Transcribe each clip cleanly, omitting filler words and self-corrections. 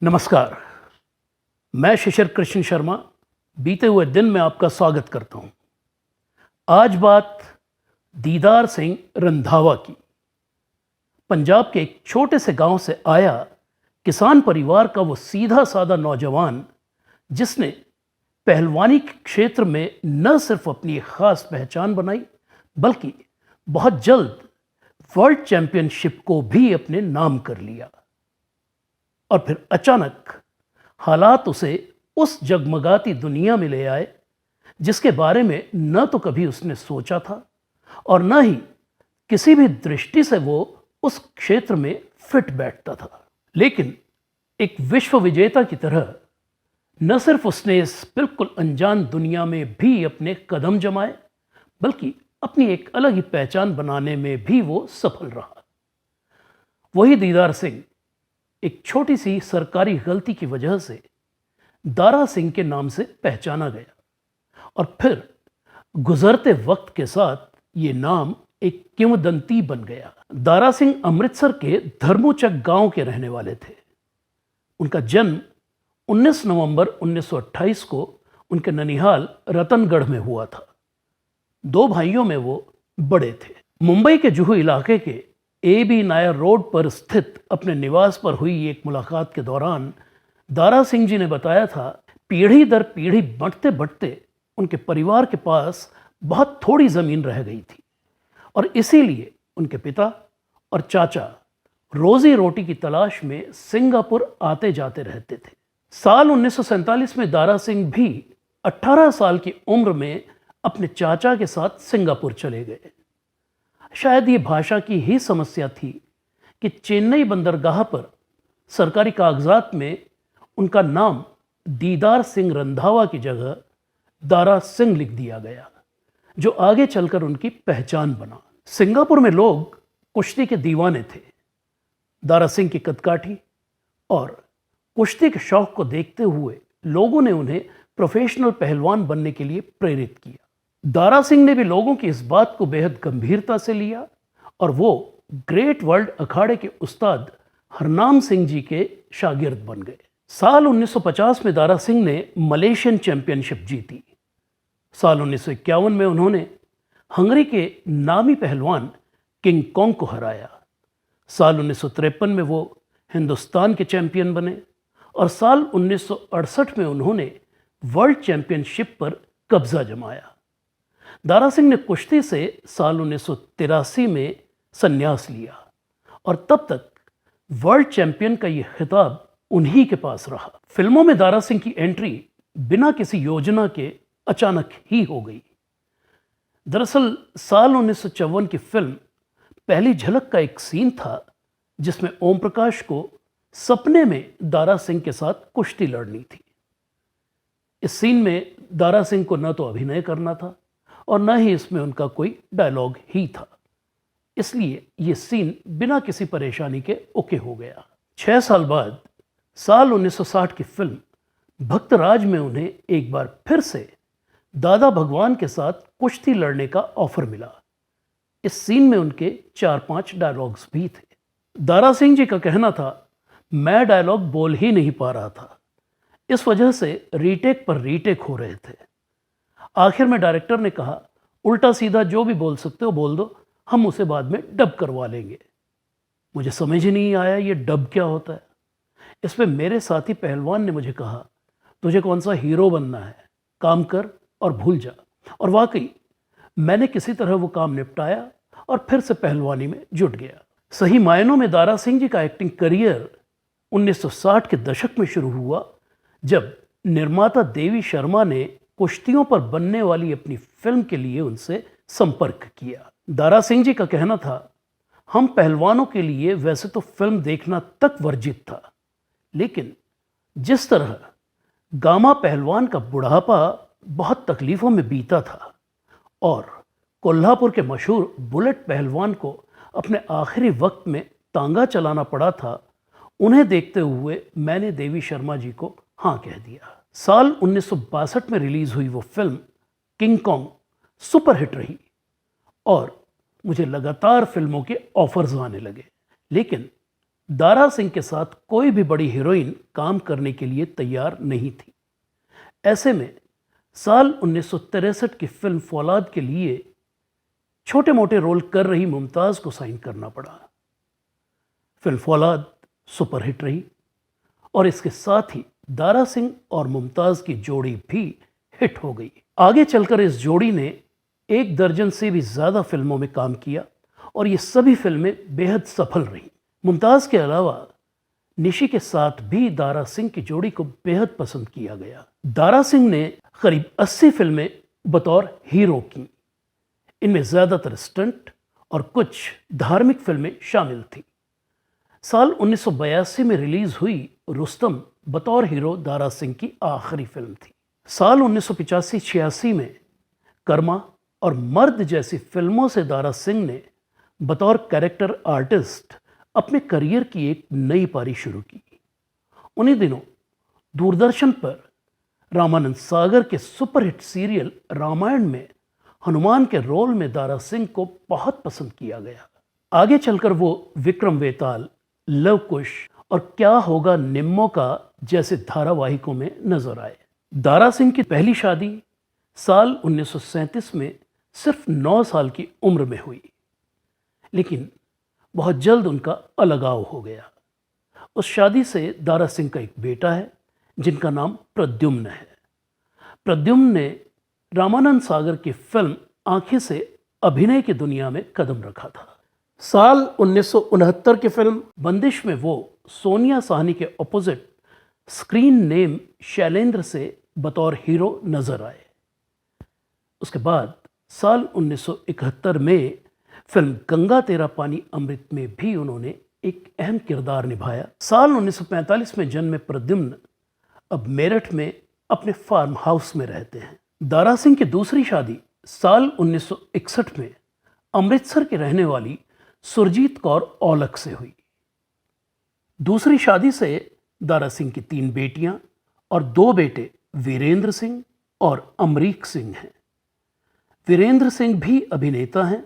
नमस्कार। मैं शिशिर कृष्ण शर्मा बीते हुए दिन में आपका स्वागत करता हूं। आज बात दीदार सिंह रंधावा की। पंजाब के एक छोटे से गांव से आया किसान परिवार का वो सीधा साधा नौजवान जिसने पहलवानी के क्षेत्र में न सिर्फ अपनी एक खास पहचान बनाई बल्कि बहुत जल्द वर्ल्ड चैंपियनशिप को भी अपने नाम कर लिया। और फिर अचानक हालात उसे उस जगमगाती दुनिया में ले आए जिसके बारे में न तो कभी उसने सोचा था और न ही किसी भी दृष्टि से वो उस क्षेत्र में फिट बैठता था। लेकिन एक विश्व विजेता की तरह न सिर्फ उसने इस बिल्कुल अनजान दुनिया में भी अपने कदम जमाए बल्कि अपनी एक अलग ही पहचान बनाने में भी वो सफल रहा। वही दीदार सिंह एक छोटी सी सरकारी गलती की वजह से दारा सिंह के नाम से पहचाना गया और फिर गुजरते वक्त के साथ ये नाम एक किंवदंती बन गया। दारा सिंह अमृतसर के धर्मोचक गांव के रहने वाले थे। उनका जन्म 19 नवंबर 1928 को उनके ननिहाल रतनगढ़ में हुआ था। दो भाइयों में वो बड़े थे। मुंबई के जुहू इलाके के AB नायर रोड पर स्थित अपने निवास पर हुई एक मुलाकात के दौरान दारा सिंह जी ने बताया था, पीढ़ी दर पीढ़ी बढ़ते बढ़ते उनके परिवार के पास बहुत थोड़ी ज़मीन रह गई थी और इसीलिए उनके पिता और चाचा रोजी रोटी की तलाश में सिंगापुर आते जाते रहते थे। साल 1947 में दारा सिंह भी 18 साल की उम्र में अपने चाचा के साथ सिंगापुर चले गए। शायद ये भाषा की ही समस्या थी कि चेन्नई बंदरगाह पर सरकारी कागजात में उनका नाम दीदार सिंह रंधावा की जगह दारा सिंह लिख दिया गया, जो आगे चलकर उनकी पहचान बना। सिंगापुर में लोग कुश्ती के दीवाने थे। दारा सिंह की कदकाठी और कुश्ती के शौक को देखते हुए लोगों ने उन्हें प्रोफेशनल पहलवान बनने के लिए प्रेरित किया। दारा सिंह ने भी लोगों की इस बात को बेहद गंभीरता से लिया और वो ग्रेट वर्ल्ड अखाड़े के उस्ताद हरनाम सिंह जी के शागिर्द बन गए। साल 1950 में दारा सिंह ने मलेशियन चैंपियनशिप जीती। साल 1951 में उन्होंने हंगरी के नामी पहलवान किंग कॉन्ग को हराया। साल 1953 में वो हिंदुस्तान के चैंपियन बने और साल 1968 में उन्होंने वर्ल्ड चैंपियनशिप पर कब्जा जमाया। दारा सिंह ने कुश्ती से साल 1983 में संन्यास लिया और तब तक वर्ल्ड चैंपियन का ये खिताब उन्हीं के पास रहा। फिल्मों में दारा सिंह की एंट्री बिना किसी योजना के अचानक ही हो गई। दरअसल साल 1954 की फिल्म पहली झलक का एक सीन था जिसमें ओम प्रकाश को सपने में दारा सिंह के साथ कुश्ती लड़नी थी। इस सीन में दारा सिंह को न तो अभिनय करना था और न ही इसमें उनका कोई डायलॉग ही था, इसलिए ये सीन बिना किसी परेशानी के ओके हो गया। 6 साल बाद साल 1960 की फिल्म भक्तराज में उन्हें एक बार फिर से दादा भगवान के साथ कुश्ती लड़ने का ऑफर मिला। इस सीन में उनके 4-5 डायलॉग्स भी थे। दारा सिंह जी का कहना था, मैं डायलॉग बोल ही नहीं पा रहा था, इस वजह से रीटेक पर रीटेक हो रहे थे। आखिर में डायरेक्टर ने कहा, उल्टा सीधा जो भी बोल सकते हो बोल दो, हम उसे बाद में डब करवा लेंगे। मुझे समझ ही नहीं आया ये डब क्या होता है। इसमें मेरे साथी पहलवान ने मुझे कहा, तुझे कौन सा हीरो बनना है, काम कर और भूल जा। और वाकई मैंने किसी तरह वो काम निपटाया और फिर से पहलवानी में जुट गया। सही मायनों में दारा सिंह जी का एक्टिंग करियर 1960 के दशक में शुरू हुआ, जब निर्माता देवी शर्मा ने कुश्तियों पर बनने वाली अपनी फिल्म के लिए उनसे संपर्क किया। दारा सिंह जी का कहना था, हम पहलवानों के लिए वैसे तो फिल्म देखना तक वर्जित था, लेकिन जिस तरह गामा पहलवान का बुढ़ापा बहुत तकलीफ़ों में बीता था और कोल्हापुर के मशहूर बुलेट पहलवान को अपने आखिरी वक्त में तांगा चलाना पड़ा था, उन्हें देखते हुए मैंने देवी शर्मा जी को हाँ कह दिया। साल 1962 में रिलीज़ हुई वो फिल्म किंग कॉन्ग सुपरहिट रही और मुझे लगातार फिल्मों के ऑफर्स आने लगे। लेकिन दारा सिंह के साथ कोई भी बड़ी हीरोइन काम करने के लिए तैयार नहीं थी। ऐसे में साल 1963 की फिल्म फौलाद के लिए छोटे मोटे रोल कर रही मुमताज को साइन करना पड़ा। फिल्म फौलाद सुपरहिट रही और इसके साथ ही दारा सिंह और मुमताज की जोड़ी भी हिट हो गई। आगे चलकर इस जोड़ी ने 1 दर्जन से भी ज़्यादा फिल्मों में काम किया और ये सभी फिल्में बेहद सफल रहीं। मुमताज़ के अलावा निशी के साथ भी दारा सिंह की जोड़ी को बेहद पसंद किया गया। दारा सिंह ने करीब 80 फिल्में बतौर हीरो की। इनमें ज़्यादातर स्टंट और कुछ धार्मिक फिल्में शामिल थीं। साल 1982 में रिलीज हुई रुस्तम बतौर हीरो दारा सिंह की आखिरी फिल्म थी। साल 1985-86 में कर्मा और मर्द जैसी फिल्मों से दारा सिंह ने बतौर कैरेक्टर आर्टिस्ट अपने करियर की एक नई पारी शुरू की। उन्हीं दिनों दूरदर्शन पर रामानंद सागर के सुपरहिट सीरियल रामायण में हनुमान के रोल में दारा सिंह को बहुत पसंद किया गया। आगे चलकर वो विक्रम वेताल, लव कुश और क्या होगा निम्मो का जैसे धारावाहिकों में नजर आए। दारा सिंह की पहली शादी साल 1937 में सिर्फ 9 साल की उम्र में हुई, लेकिन बहुत जल्द उनका अलगाव हो गया। उस शादी से दारा सिंह का एक बेटा है जिनका नाम प्रद्युम्न है। प्रद्युम्न ने रामानंद सागर की फिल्म आंखें से अभिनय की दुनिया में कदम रखा था। साल 1969 की फिल्म बंदिश में वो सोनिया साहनी के ऑपोजिट स्क्रीन नेम शैलेंद्र से बतौर हीरो नजर आए। उसके बाद साल 1971 में फिल्म गंगा तेरा पानी अमृत में भी उन्होंने एक अहम किरदार निभाया। साल 1945 में जन्मे प्रद्युम्न अब मेरठ में अपने फार्म हाउस में रहते हैं। दारा सिंह की दूसरी शादी साल 1961 में अमृतसर के रहने वाली सुरजीत कौर औलख से हुई। दूसरी शादी से दारा सिंह की 3 बेटियां और 2 बेटे वीरेंद्र सिंह और अमरीक सिंह हैं। वीरेंद्र सिंह भी अभिनेता हैं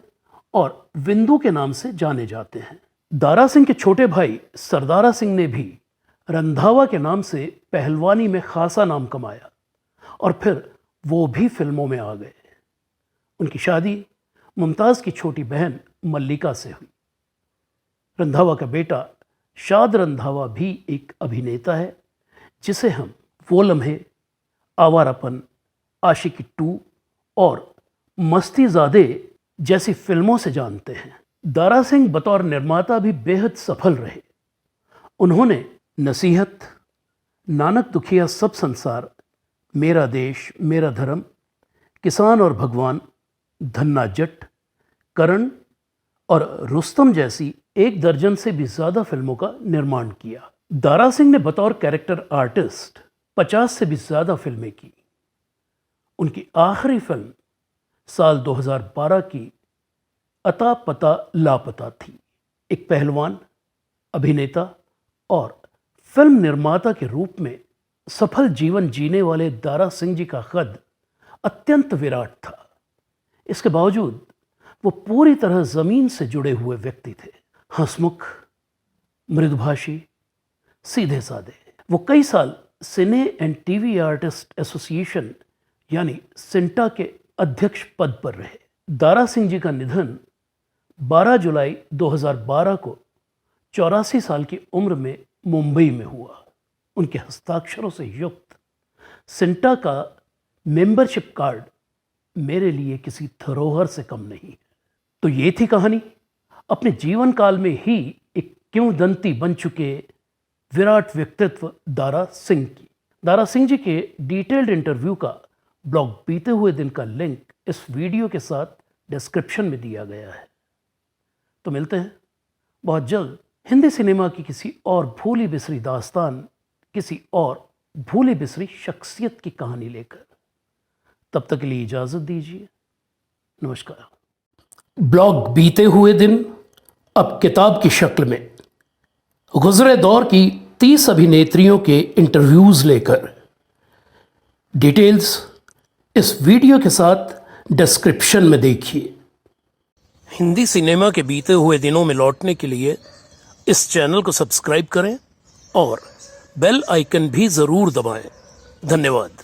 और विंदु के नाम से जाने जाते हैं। दारा सिंह के छोटे भाई सरदारा सिंह ने भी रंधावा के नाम से पहलवानी में खासा नाम कमाया और फिर वो भी फिल्मों में आ गए। उनकी शादी मुमताज़ की छोटी बहन मल्लिका से हुई। रंधावा का बेटा शाद रंधावा भी एक अभिनेता है जिसे हम वो लम्हे, आवारापन, आशिकी 2 और मस्तीज़ादे जैसी फिल्मों से जानते हैं। दारा सिंह बतौर निर्माता भी बेहद सफल रहे। उन्होंने नसीहत, नानक दुखिया सब संसार, मेरा देश मेरा धर्म, किसान और भगवान, धन्ना जट, करण और रुस्तम जैसी 1 दर्जन से भी ज़्यादा फिल्मों का निर्माण किया। दारा सिंह ने बतौर कैरेक्टर आर्टिस्ट 50 से भी ज़्यादा फिल्में की। उनकी आखिरी फिल्म साल 2012 की अता पता लापता थी। एक पहलवान, अभिनेता और फिल्म निर्माता के रूप में सफल जीवन जीने वाले दारा सिंह जी का कद अत्यंत विराट था। इसके बावजूद वो पूरी तरह ज़मीन से जुड़े हुए व्यक्ति थे। हंसमुख, मृदुभाषी, सीधे साधे। वो कई साल सिने एंड टीवी आर्टिस्ट एसोसिएशन यानी सिंटा के अध्यक्ष पद पर रहे। दारा सिंह जी का निधन 12 जुलाई 2012 को 84 साल की उम्र में मुंबई में हुआ। उनके हस्ताक्षरों से युक्त सिंटा का मेंबरशिप कार्ड मेरे लिए किसी धरोहर से कम नहीं है। तो ये थी कहानी अपने जीवन काल में ही एक किंवदंती बन चुके विराट व्यक्तित्व दारा सिंह की। दारा सिंह जी के डिटेल्ड इंटरव्यू का ब्लॉग बीते हुए दिन का लिंक इस वीडियो के साथ डिस्क्रिप्शन में दिया गया है। तो मिलते हैं बहुत जल्द हिंदी सिनेमा की किसी और भूली बिसरी दास्तान, किसी और भूली बिसरी शख्सियत की कहानी लेकर। तब तक के लिए इजाज़त दीजिए। नमस्कार। ब्लॉग बीते हुए दिन अब किताब की शक्ल में गुजरे दौर की 30 अभिनेत्रियों के इंटरव्यूज़ लेकर। डिटेल्स इस वीडियो के साथ डिस्क्रिप्शन में देखिए। हिंदी सिनेमा के बीते हुए दिनों में लौटने के लिए इस चैनल को सब्सक्राइब करें और बेल आइकन भी ज़रूर दबाएं। धन्यवाद।